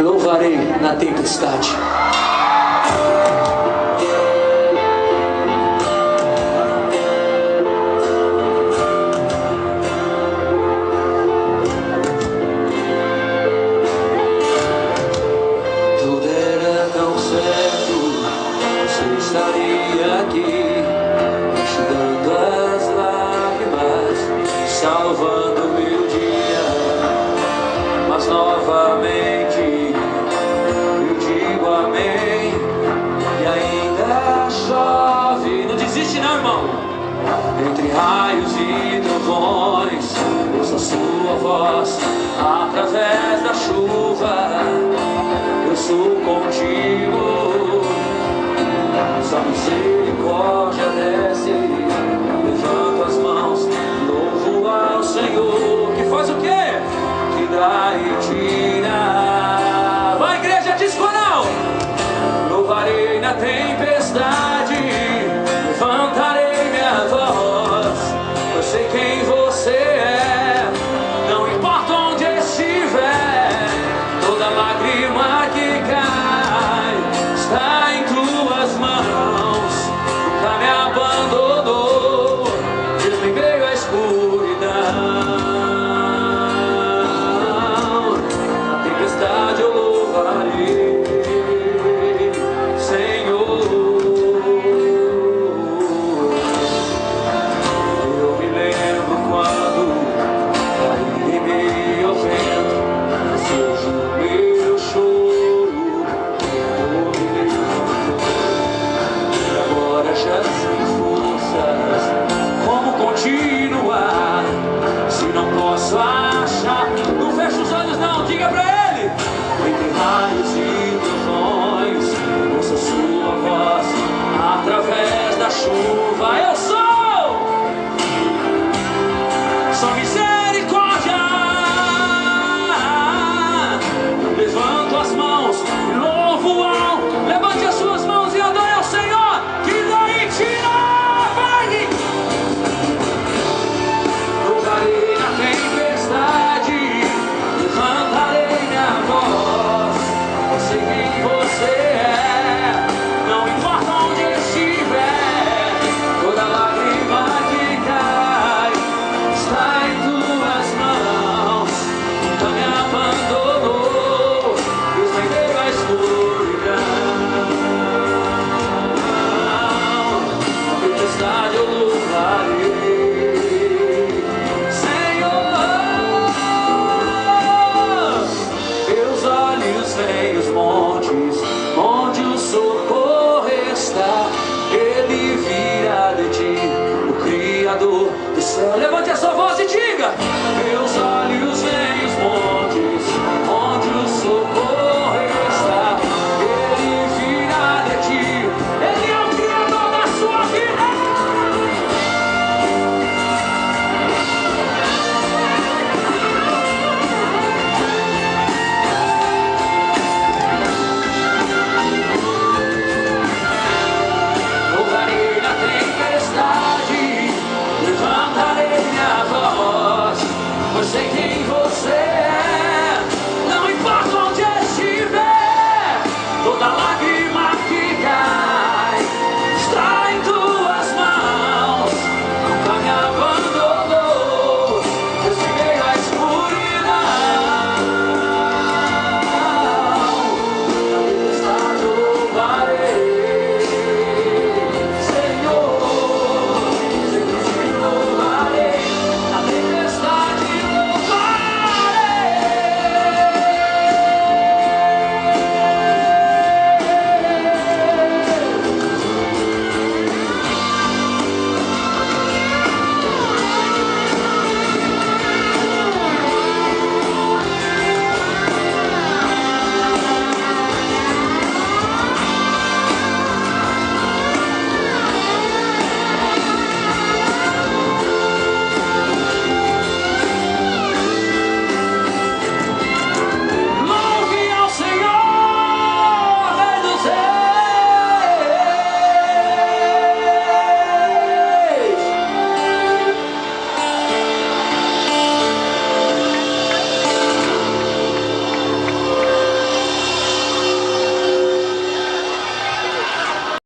louvarei na tempestade. Tudo era tão certo, você estaria aqui, enxugando as lágrimas, salvando meu dia. Mas novamente eu digo amém. E ainda chove. Não desiste não, irmão. Entre raios e trovões, ouço a sua voz através da chuva. Eu sou contigo. Sua misericórdia desce. Levanto as mãos, louvo ao Senhor, que faz o quê? Que dá e tira. Vai, igreja discoral! Louvarei na tempestade, levantarei minha voz. Eu sei quem você é, não importa onde estiver. Toda lágrima que cai está em tuas mãos. Nunca me abandonou, mesmo em meio à escuridão. Eu louvarei, Senhor. Eu me lembro quando caí em meio ao vento, seja o meu choro, eu me lembro. E agora já sem forças, como continuar se não posso achar? Não feche os olhos não, diga pra ele. Entre raios e trovões, ouço a sua voz através da chuva. Eu sou misericórdia. Levanto as mãos e louvo ao. Levante as suas mãos e adore ao Senhor, que daí tira. Vai! Louvarei na tempestade, levantarei minha voz. Eu sei quem você é, não importa onde estiver. Toda lágrima que cai está em tuas mãos. Nunca me abandonou, Deus me deu a escuridão. Na tempestade eu louvarei, vem os montes, onde o socorro está. Ele virá de ti, o Criador do céu. Levante a sua voz e diga: meus olhos veem os montes, onde o socorro está. Ele virá de ti, Ele é o Criador da sua vida. Levantarei minha voz, pois sei quem você